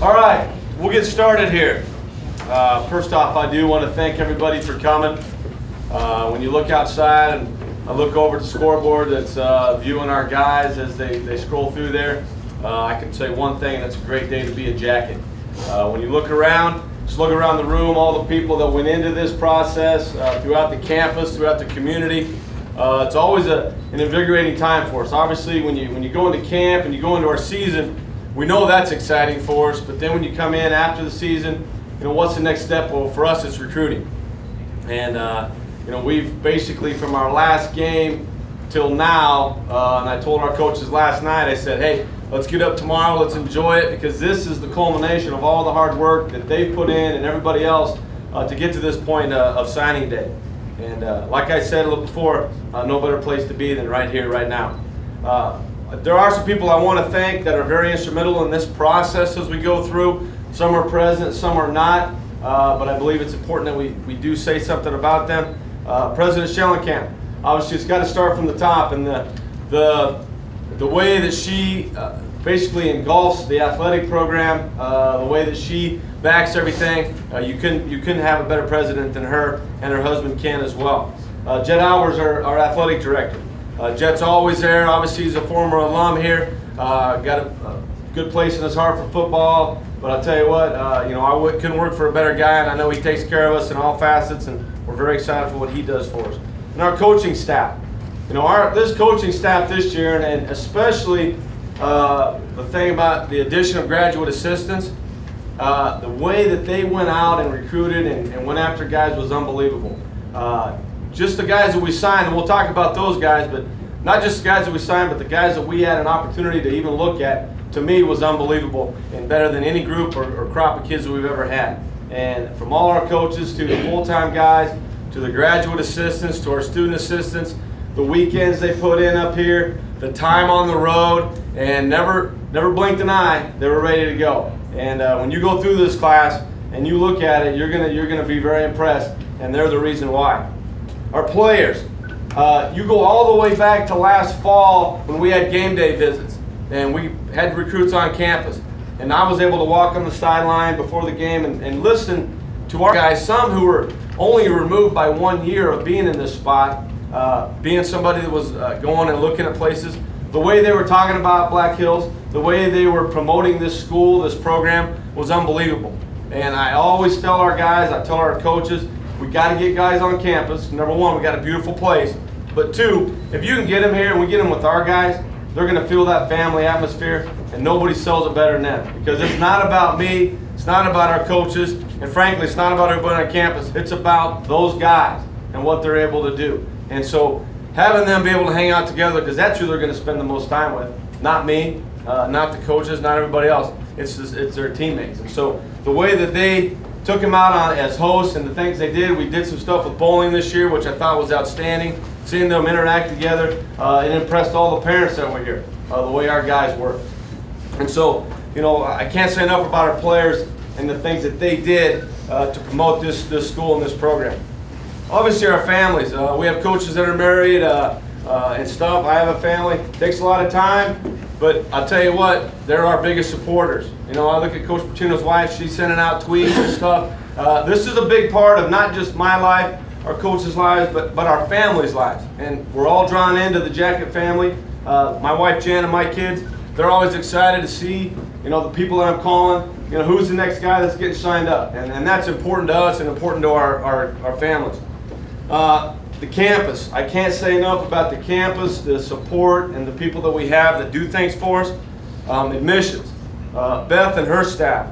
All right, we'll get started here. First off, I do want to thank everybody for coming. When you look outside and I look over at the scoreboard that's viewing our guys as they scroll through there, I can say one thing, and it's a great day to be a Jacket. When you look around, just look around the room, all the people that went into this process throughout the campus, throughout the community. It's always an invigorating time for us. Obviously, when you go into camp and you go into our season, we know that's exciting for us, but then when you come in after the season, what's the next step? Well, for us, it's recruiting. And, we've basically, from our last game till now, and I told our coaches last night, I said, hey, let's get up tomorrow, let's enjoy it, because this is the culmination of all the hard work that they've put in and everybody else to get to this point of signing day. And like I said a little before, no better place to be than right here, right now. There are some people I want to thank that are very instrumental in this process as we go through. Some are present, some are not, but I believe it's important that we do say something about them. President Schellenkamp, obviously it's got to start from the top, and the way that she basically engulfs the athletic program, the way that she backs everything, you couldn't have a better president than her, and her husband Ken as well. Jet Albers, our athletic director. Jet's always there. Obviously, he's a former alum here. Got a good place in his heart for football. But I'll tell you what, I couldn't work for a better guy, and I know he takes care of us in all facets, and we're very excited for what he does for us. And our coaching staff. This coaching staff this year, and especially the thing about the addition of graduate assistants, the way that they went out and recruited and went after guys was unbelievable. Just the guys that we signed, and we'll talk about those guys, but not just the guys that we signed, but the guys that we had an opportunity to even look at, to me was unbelievable and better than any group or crop of kids that we've ever had. And from all our coaches to the full-time guys, to the graduate assistants, to our student assistants, the weekends they put in up here, the time on the road, and never blinked an eye, they were ready to go. And when you go through this class and you look at it, you're gonna be very impressed, and they're the reason why. Our players, you go all the way back to last fall when we had game day visits and we had recruits on campus, and I was able to walk on the sideline before the game and listen to our guys, some who were only removed by 1 year of being in this spot, being somebody that was going and looking at places. The way they were talking about Black Hills, the way they were promoting this school, this program, was unbelievable. And I always tell our guys, I tell our coaches, we got to get guys on campus. Number one, we got a beautiful place. But two, if you can get them here and we get them with our guys, they're going to feel that family atmosphere, and nobody sells it better than them. Because it's not about me, it's not about our coaches, and frankly, it's not about everybody on campus. It's about those guys and what they're able to do. And so having them be able to hang out together, because that's who they're going to spend the most time with. Not me, not the coaches, not everybody else. It's their teammates. And so the way that they took them out as hosts and the things they did, we did some stuff with bowling this year, which I thought was outstanding. Seeing them interact together, it impressed all the parents that were here, the way our guys work. And so, I can't say enough about our players and the things that they did to promote this school and this program. Obviously, our families. We have coaches that are married and stuff. I have a family. It takes a lot of time, but I'll tell you what, they're our biggest supporters. I look at Coach Pacino's wife. She's sending out tweets and stuff. This is a big part of not just my life, our coaches' lives, but our families' lives. And we're all drawn into the Jacket family. My wife Jan and my kids, they're always excited to see, the people that I'm calling, who's the next guy that's getting signed up. And that's important to us and important to our families. The campus, I can't say enough about the campus, the support, and the people that we have that do things for us. Admissions, Beth and her staff,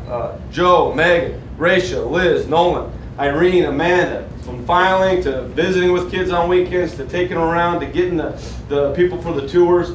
Joe, Megan, Rachel, Liz, Nolan, Irene, Amanda, from filing to visiting with kids on weekends to taking them around to getting the people for the tours.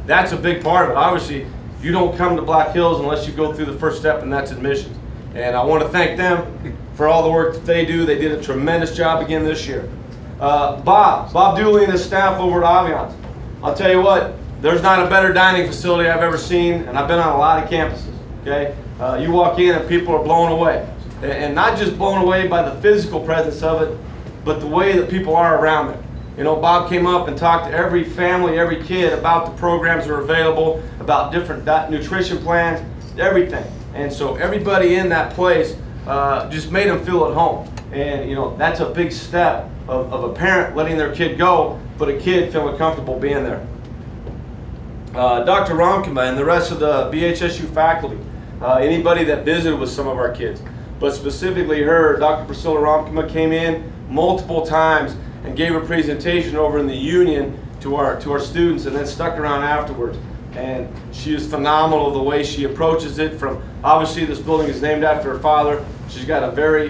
That's a big part of it. Obviously, you don't come to Black Hills unless you go through the first step, and that's admissions. And I want to thank them for all the work that they do. They did a tremendous job again this year. Bob Dooley and his staff over at Aviance. I'll tell you what, there's not a better dining facility I've ever seen, and I've been on a lot of campuses. Okay, you walk in and people are blown away. And not just blown away by the physical presence of it, but the way that people are around it. Bob came up and talked to every family, every kid about the programs that are available, about different nutrition plans, everything. And so everybody in that place just made them feel at home. And you know, that's a big step of a parent letting their kid go, but a kid feeling comfortable being there. Dr. Romkema and the rest of the BHSU faculty, anybody that visited with some of our kids, but specifically her, Dr. Priscilla Romkema came in multiple times and gave a presentation over in the union to our students, and then stuck around afterwards. And she is phenomenal the way she approaches it. From obviously this building is named after her father. She's got a very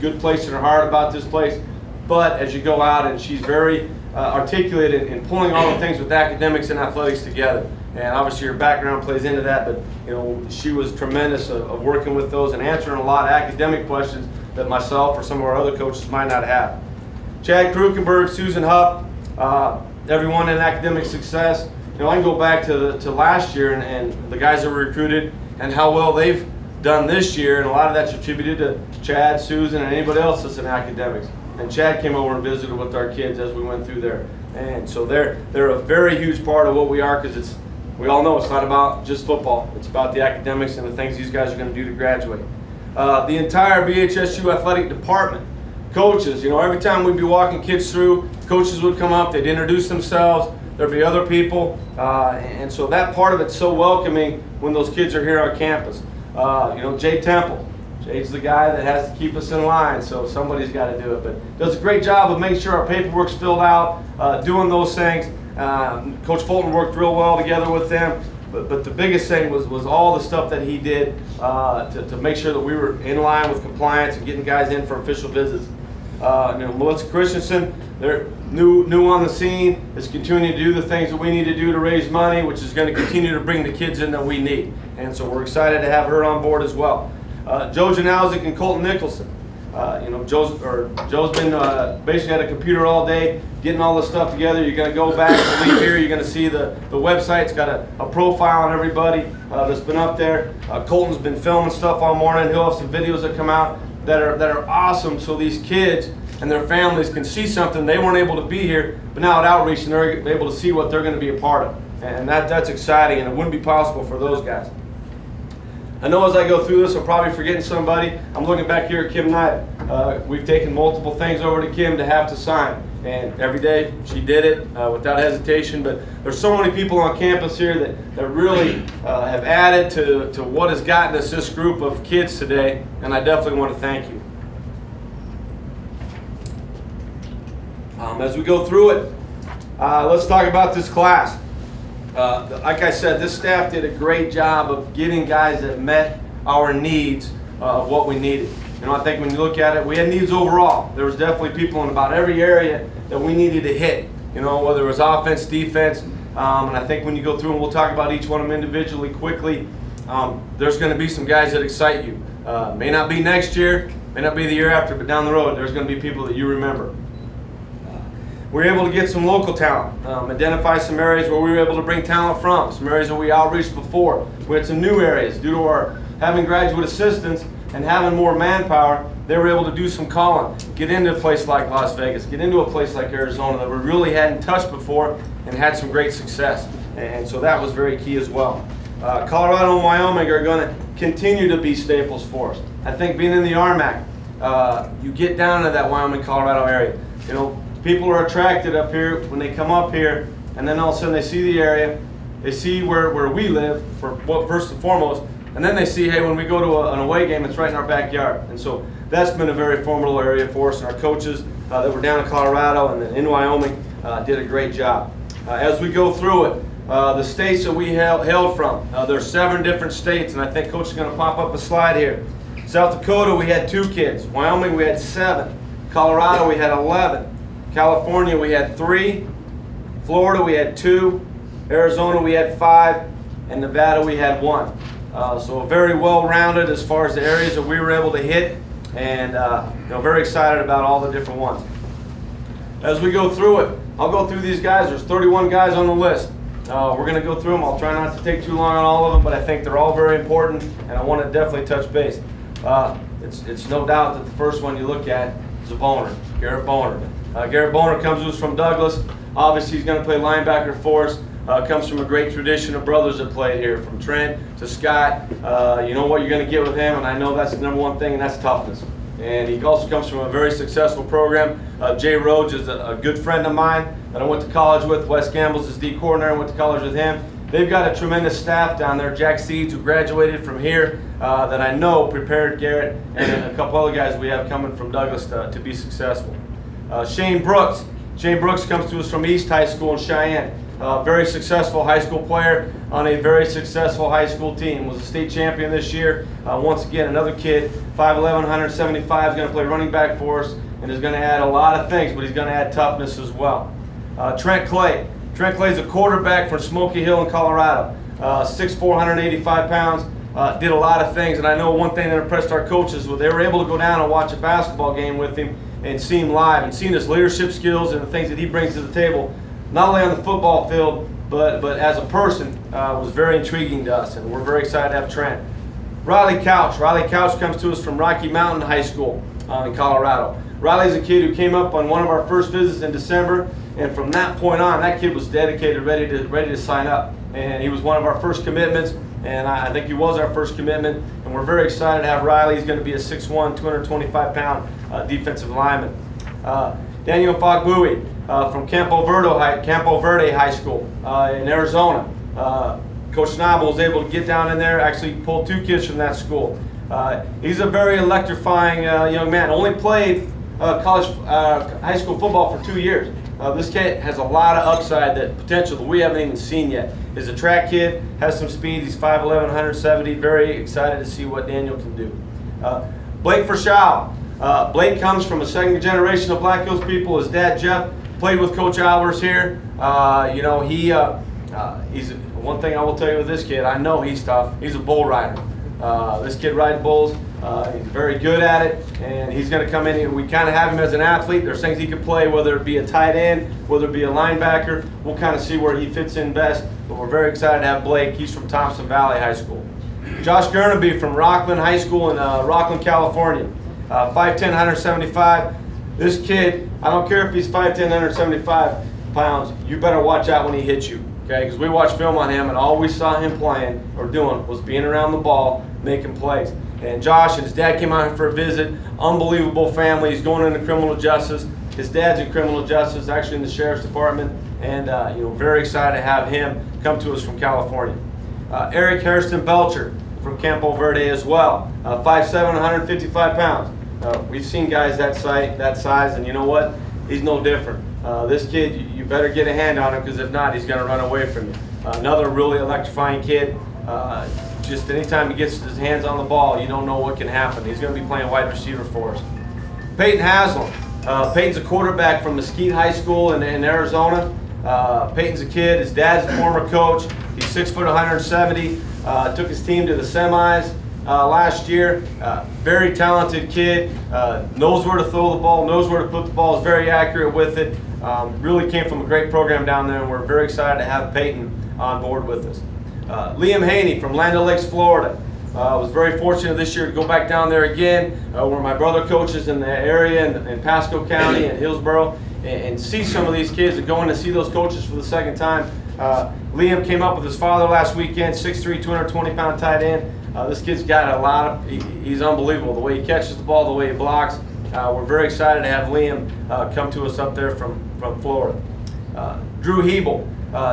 good place in her heart about this place. But as you go out, and she's very articulate in pulling all the things with academics and athletics together. And obviously her background plays into that, but you know, she was tremendous of working with those and answering a lot of academic questions that myself or some of our other coaches might not have. Chad Krukenberg, Susan Hupp, everyone in academic success. You know, I can go back to last year and the guys that were recruited and how well they've done this year, and a lot of that's attributed to Chad, Susan, and anybody else that's in academics. And Chad came over and visited with our kids as we went through there. And so they're a very huge part of what we are, because we all know it's not about just football. It's about the academics and the things these guys are going to do to graduate. The entire BHSU athletic department, coaches, you know, every time we'd be walking kids through, coaches would come up, they'd introduce themselves, there'd be other people, and so that part of it's so welcoming when those kids are here on campus. You know, Jay Temple. Jay's the guy that has to keep us in line, so somebody's got to do it. But does a great job of making sure our paperwork's filled out, doing those things. Coach Fulton worked real well together with them. But the biggest thing was all the stuff that he did to make sure that we were in line with compliance and getting guys in for official visits. You know, Melissa Christensen, they're new on the scene, is continuing to do the things that we need to do to raise money, which is going to continue to bring the kids in that we need. And so we're excited to have her on board as well. Joe Janowzik and Colton Nicholson. You know, Joe's been basically at a computer all day, getting all this stuff together. You're going to go back and leave here. You're going to see the website's got a profile on everybody that's been up there. Colton's been filming stuff all morning. He'll have some videos that come out that are awesome, so these kids and their families can see something they weren't able to be here, but now at outreach, and they're able to see what they're going to be a part of. And that's exciting, and it wouldn't be possible for those guys. I know as I go through this, I'm probably forgetting somebody. I'm looking back here at Kim Knight. We've taken multiple things over to Kim to have to sign. And every day she did it without hesitation. But there's so many people on campus here that really have added to what has gotten us this group of kids today. And I definitely want to thank you. As we go through it, let's talk about this class. Like I said, this staff did a great job of getting guys that met our needs of what we needed. You know, I think when you look at it, we had needs overall. There was definitely people in about every area that we needed to hit. You know, whether it was offense, defense, and I think when you go through and we'll talk about each one of them individually quickly, there's going to be some guys that excite you. May not be next year, may not be the year after, but down the road, there's going to be people that you remember. We were able to get some local talent, identify some areas where we were able to bring talent from, some areas that we outreached before. We had some new areas due to our having graduate assistants and having more manpower. They were able to do some calling, get into a place like Las Vegas, get into a place like Arizona that we really hadn't touched before and had some great success. And so that was very key as well. Colorado and Wyoming are going to continue to be staples for us. I think being in the RMAC, you get down to that Wyoming, Colorado area. You know, people are attracted up here when they come up here, and then all of a sudden they see the area, they see where we live, first and foremost, and then they see, hey, when we go to an away game, it's right in our backyard. And so that's been a very formidable area for us, and our coaches that were down in Colorado and then in Wyoming did a great job. As we go through it, the states that we hailed from, there's 7 different states, and I think Coach is going to pop up a slide here. South Dakota, we had 2 kids. Wyoming, we had 7. Colorado, we had 11. California, we had 3. Florida, we had 2. Arizona, we had 5. And Nevada, we had 1. So very well-rounded as far as the areas that we were able to hit, and you know, very excited about all the different ones. As we go through it, I'll go through these guys. There's 31 guys on the list. We're going to go through them. I'll try not to take too long on all of them, but I think they're all very important, and I want to definitely touch base. It's no doubt that the first one you look at is a Boner, Garrett Boner. Garrett Boner comes to us from Douglas. Obviously, he's going to play linebacker for us. comes from a great tradition of brothers that played here, from Trent to Scott. You know what you're going to get with him, and I know that's the number one thing, and that's toughness. And he also comes from a very successful program. Jay Rhodes is a good friend of mine that I went to college with. Wes Gamble's his D coordinator, I went to college with him. They've got a tremendous staff down there. Jack Seeds, who graduated from here, that I know prepared Garrett and a couple other guys we have coming from Douglas to be successful. Shane Brooks. Shane Brooks comes to us from East High School in Cheyenne. Very successful high school player on a very successful high school team. Was a state champion this year. Once again, another kid, 5'11", 175, is going to play running back for us and is going to add a lot of things, but he's going to add toughness as well. Trent Clay. Trent Clay is a quarterback from Smoky Hill in Colorado. 6'4", 185 pounds. Did a lot of things, and I know one thing that impressed our coaches was they were able to go down and watch a basketball game with him and see him live and seeing his leadership skills and the things that he brings to the table, not only on the football field, but as a person, was very intriguing to us, and we're very excited to have Trent. Riley Couch. Riley Couch comes to us from Rocky Mountain High School in Colorado. Riley's a kid who came up on one of our first visits in December, and from that point on, that kid was dedicated, ready to sign up. And he was one of our first commitments, and I think he was our first commitment, and we're very excited to have Riley. He's going to be a 6'1", 225-pound defensive lineman. Daniel Fogbui from Campo Verde High School in Arizona. Coach Schnabel was able to get down in there, actually pulled 2 kids from that school. He's a very electrifying young man. Only played high school football for 2 years. This kid has a lot of upside, that potential that we haven't even seen yet. He's a track kid, has some speed. He's 5'11", 170. Very excited to see what Daniel can do. Blake Verschow. Blake comes from a second generation of Black Hills people. His dad, Jeff, played with Coach Albers here. You know, he's one thing I will tell you with this kid, I know he's tough. He's a bull rider. This kid rides bulls. He's very good at it, and he's going to come in. We kind of have him as an athlete. There's things he can play, whether it be a tight end, whether it be a linebacker. We'll kind of see where he fits in best, but we're very excited to have Blake. He's from Thompson Valley High School. Josh Gurnaby from Rockland High School in Rockland, California. 5'10", 175. This kid, I don't care if he's 5'10", 175 pounds, you better watch out when he hits you, okay? Because we watched film on him, and all we saw him playing or doing was being around the ball, making plays. And Josh and his dad came out here for a visit. Unbelievable family. He's going into criminal justice. His dad's in criminal justice, actually in the sheriff's department, and you know, very excited to have him come to us from California. Eric Harrison Belcher from Campo Verde as well. 5'7", 155 pounds. We've seen guys that size, and you know what? He's no different. This kid, you better get a hand on him, because if not, he's going to run away from you. Another really electrifying kid. Just anytime he gets his hands on the ball, you don't know what can happen. He's going to be playing wide receiver for us. Peyton Haslam. Peyton's a quarterback from Mesquite High School in Arizona. Peyton's a kid. His dad's a former coach. He's 6', 170. Took his team to the semis last year. Very talented kid. Knows where to throw the ball, knows where to put the ball, is very accurate with it. Really came from a great program down there, and we're very excited to have Peyton on board with us. Liam Haney from Land O'Lakes, Florida. I was very fortunate this year to go back down there again, where my brother coaches in the area in Pasco County and Hillsborough, and see some of these kids and going to see those coaches for the second time. Liam came up with his father last weekend, 6'3", 220-pound tight end. This kid's got a lot of, he's unbelievable. The way he catches the ball, the way he blocks. We're very excited to have Liam come to us up there from Florida. Drew Hebel.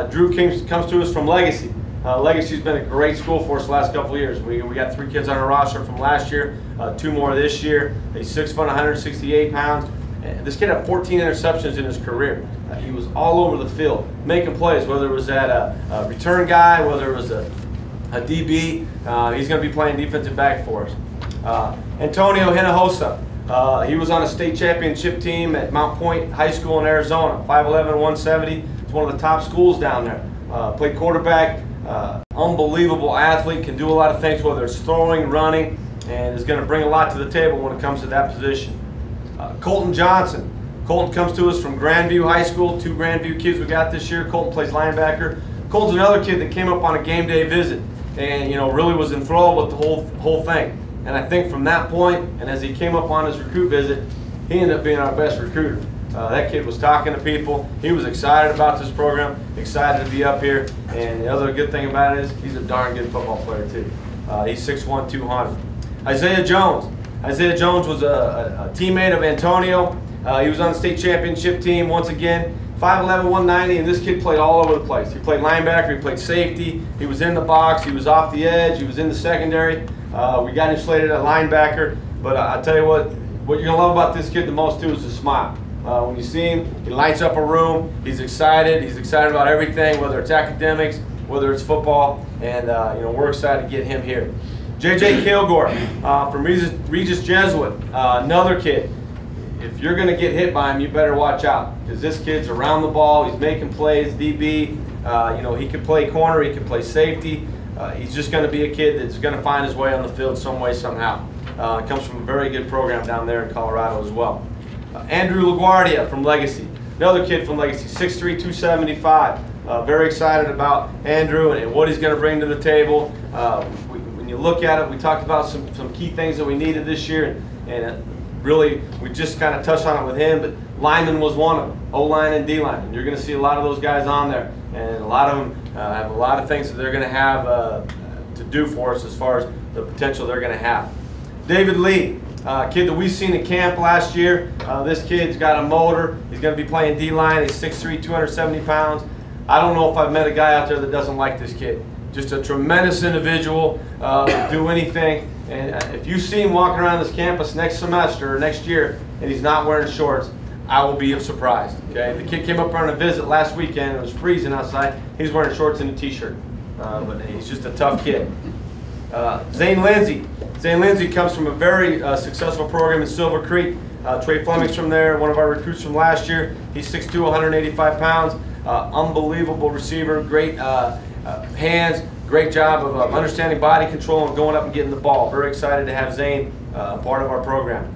Drew comes to us from Legacy. Legacy's been a great school for us the last couple of years. We got 3 kids on our roster from last year, 2 more this year. He's 6', 168 pounds. This kid had 14 interceptions in his career. He was all over the field, making plays, whether it was at a return guy, whether it was a DB. He's going to be playing defensive back for us. Antonio Hinojosa. He was on a state championship team at Mount Point High School in Arizona. 5'11", 170. It's one of the top schools down there. Played quarterback. Unbelievable athlete, can do a lot of things, whether it's throwing, running, and is going to bring a lot to the table when it comes to that position. Colton Johnson. Colton comes to us from Grandview High School, 2 Grandview kids we got this year. Colton plays linebacker. Colton's another kid that came up on a game day visit and, you know, really was enthralled with the whole thing. And I think from that point, and as he came up on his recruit visit, he ended up being our best recruiter. That kid was talking to people. He was excited about this program, excited to be up here. And the other good thing about it is he's a darn good football player too. He's 6'1", 200. Isaiah Jones. Isaiah Jones was a teammate of Antonio. He was on the state championship team once again. 5'11", 190, and this kid played all over the place. He played linebacker, he played safety, he was in the box, he was off the edge, he was in the secondary. We got him slated at linebacker, but I tell you what you're going to love about this kid the most too is his smile. When you see him, he lights up a room, he's excited about everything, whether it's academics, whether it's football, and we're excited to get him here. J.J. Kilgore from Regis Jesuit, another kid. If you're going to get hit by him, you better watch out, because this kid's around the ball. He's making plays, DB. He can play corner. He can play safety. He's just going to be a kid that's going to find his way on the field some way, somehow. Comes from a very good program down there in Colorado as well. Andrew LaGuardia from Legacy, another kid from Legacy, 6'3", 275. Very excited about Andrew and what he's going to bring to the table. When you look at it, we talked about some key things that we needed this year, and really, we just kind of touched on it with him, but lineman was one of them, O-line and D-line. And you're going to see a lot of those guys on there, and a lot of them have a lot of things that they're going to have to do for us as far as the potential they're going to have. David Lee, kid that we've seen in camp last year. This kid's got a motor. He's going to be playing D-line. He's 6'3", 270 pounds. I don't know if I've met a guy out there that doesn't like this kid. Just a tremendous individual, do anything. And if you see him walking around this campus next semester or next year and he's not wearing shorts, I will be surprised. Okay, the kid came up on a visit last weekend. It was freezing outside. He's wearing shorts and a t-shirt, but he's just a tough kid. Zane Lindsay. Zane Lindsay comes from a very successful program in Silver Creek. Trey Fleming's from there, one of our recruits from last year. He's 6'2", 185 pounds. Unbelievable receiver, great hands. Great job of understanding body control and going up and getting the ball. Very excited to have Zane part of our program.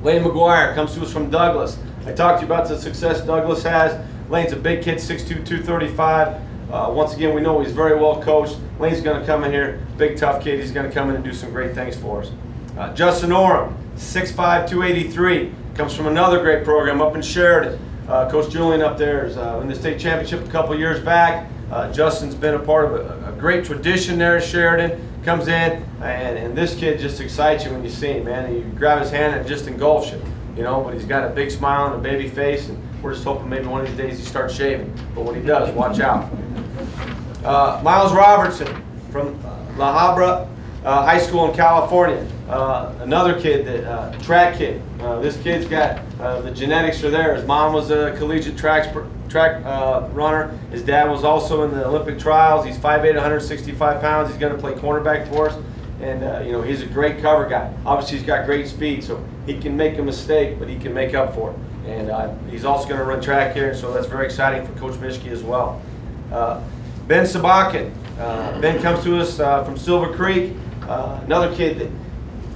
Lane McGuire comes to us from Douglas. I talked to you about the success Douglas has. Lane's a big kid, 6'2", 235. Once again, we know he's very well coached. Lane's going to come in here, big tough kid. He's going to come in and do some great things for us. Justin Oram, 6'5", 283. Comes from another great program up in Sheridan. Coach Julian up there is in the state championship a couple years back. Justin's been a part of a great tradition there at Sheridan. Comes in, and this kid just excites you when you see him, man. You grab his hand and it just engulfs you, but he's got a big smile and a baby face, and we're just hoping maybe one of these days he starts shaving. But when he does, watch out. Miles Robertson from La Habra High School in California. Another kid, that track kid. This kid's got the genetics are there. His mom was a collegiate track runner. His dad was also in the Olympic trials. He's 5'8", 165 pounds. He's going to play cornerback for us, and he's a great cover guy. Obviously, he's got great speed, so he can make a mistake, but he can make up for it. And he's also going to run track here, so that's very exciting for Coach Mischke as well. Ben Sabakin. Ben comes to us from Silver Creek. Another kid that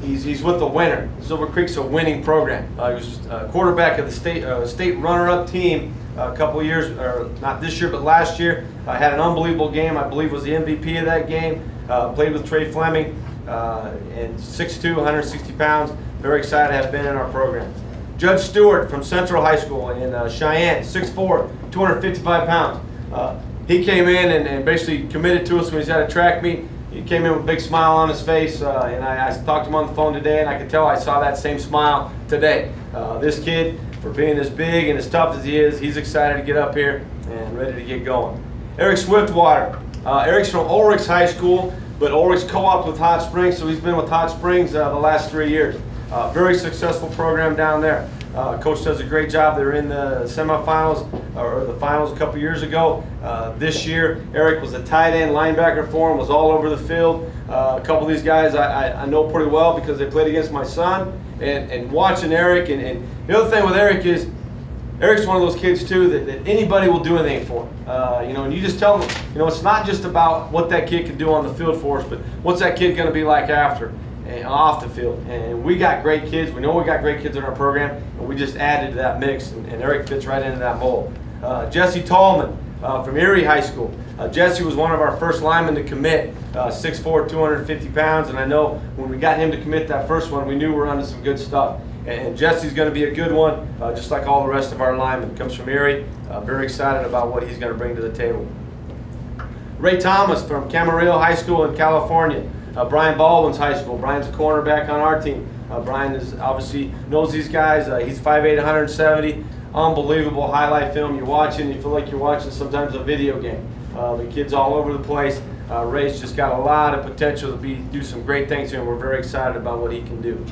he's with the winner. Silver Creek's a winning program. He was quarterback of the state runner-up team a couple of years, or not this year, but last year. Had an unbelievable game. I believe was the MVP of that game. Played with Trey Fleming, and 6'2", 160 pounds. Very excited to have been in our program. Judge Stewart from Central High School in Cheyenne, 6'4", 255 pounds. He came in and basically committed to us when he's at a track meet. He came in with a big smile on his face, and I talked to him on the phone today, and I could tell I saw that same smile today. This kid, for being as big and as tough as he is, he's excited to get up here and ready to get going. Eric Swiftwater. Eric's from Ulrichs High School, but Ulrichs co-opted with Hot Springs, so he's been with Hot Springs the last 3 years. Very successful program down there. Coach does a great job. They're in the semifinals or the finals a couple years ago. This year, Eric was a tight end linebacker for him, was all over the field. A couple of these guys I know pretty well because they played against my son. And watching Eric, and the other thing with Eric is, Eric's one of those kids too that anybody will do anything for. And you just tell them, it's not just about what that kid can do on the field for us, but what's that kid going to be like after. And off the field. And we got great kids. We know we got great kids in our program, and we just added to that mix, and Eric fits right into that mold. Jesse Tallman from Erie High School. Jesse was one of our first linemen to commit, 6'4", 250 pounds, and I know when we got him to commit that first one, we knew we were onto some good stuff. And Jesse's going to be a good one, just like all the rest of our linemen. Comes from Erie. Very excited about what he's going to bring to the table. Ray Thomas from Camarillo High School in California. Brian Baldwin's high school. Brian's a cornerback on our team. Brian is obviously knows these guys. He's 5'8", 170. Unbelievable highlight film. You watch it and you feel like you're watching sometimes a video game. The kid's all over the place. Ray's just got a lot of potential to do some great things here, and we're very excited about what he can do.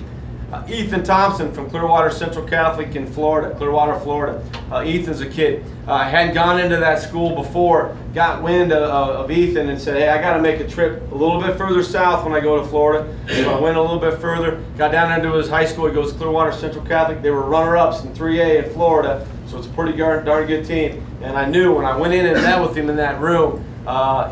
Ethan Thompson from Clearwater Central Catholic in Florida, Clearwater, Florida. Ethan's a kid. I hadn't gone into that school before, got wind of Ethan and said, hey, I got to make a trip a little bit further south when I go to Florida. So I went a little bit further, got down into his high school. He goes to Clearwater Central Catholic. They were runner-ups in 3A in Florida, so it's a pretty darn good team. And I knew when I went in and met with him in that room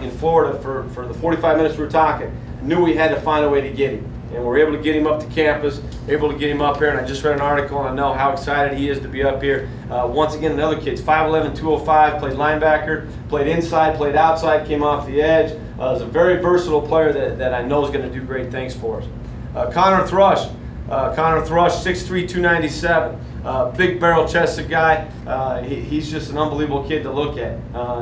in Florida for the 45 minutes we were talking, I knew we had to find a way to get him. And we're able to get him up to campus, able to get him up here, and I just read an article and I know how excited he is to be up here. Once again, another kid's 5'11", 205, played linebacker, played inside, played outside, came off the edge. Is a very versatile player that I know is going to do great things for us. Connor Thrush, 6'3", 297. Big barrel-chested guy. He's just an unbelievable kid to look at.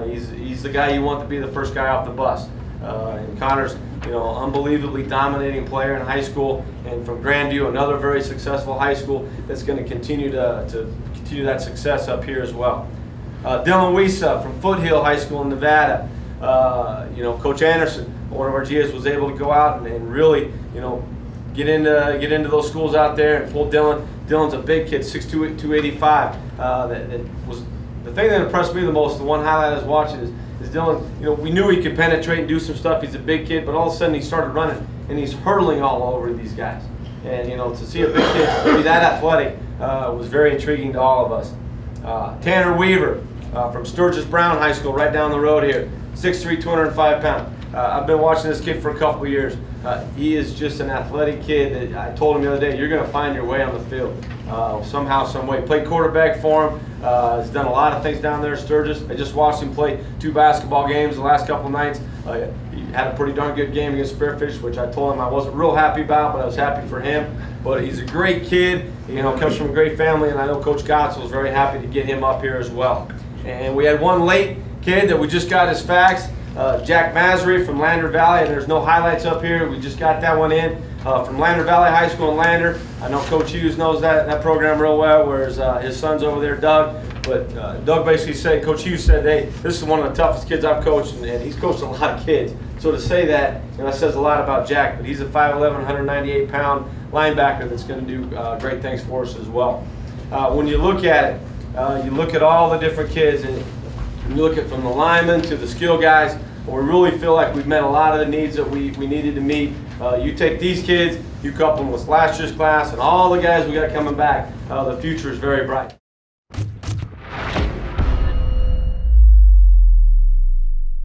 He's the guy you want to be the first guy off the bus. And Connor's, unbelievably dominating player in high school, and from Grandview, another very successful high school that's going to continue that success up here as well. Dylan Wiesa from Foothill High School in Nevada. Coach Anderson, one of our GAs, was able to go out and really, get into those schools out there and pull Dylan. Dylan's a big kid, 6'2", 285. That was the thing that impressed me the most. The one highlight I was watching is Dylan, we knew he could penetrate and do some stuff. He's a big kid, but all of a sudden he started running and he's hurtling all over these guys. And to see a big kid be that athletic was very intriguing to all of us. Tanner Weaver from Sturgis Brown High School, right down the road here, 6'3", 205 pounds. I've been watching this kid for a couple of years. He is just an athletic kid that I told him the other day, you're going to find your way on the field somehow, some way. Played quarterback for him. Has done a lot of things down there at Sturgis. I just watched him play 2 basketball games the last couple of nights. He had a pretty darn good game against Spearfish, which I told him I wasn't real happy about, but I was happy for him. But he's a great kid, comes from a great family, and I know Coach Gottsel was very happy to get him up here as well. And we had one late kid that we just got his facts. Jack Masry from Lander Valley, and there's no highlights up here. We just got that one in from Lander Valley High School in Lander. I know Coach Hughes knows that program real well, whereas his son's over there, Doug. But Doug basically said, Coach Hughes said, hey, this is one of the toughest kids I've coached, and he's coached a lot of kids. So to say that, that says a lot about Jack. But he's a 5'11", 198-pound linebacker that's going to do great things for us as well. When you look at it, you look at all the different kids, and you look at from the linemen to the skill guys, we really feel like we've met a lot of the needs that we needed to meet. You take these kids, you couple them with last year's class, and all the guys we got coming back, the future is very bright.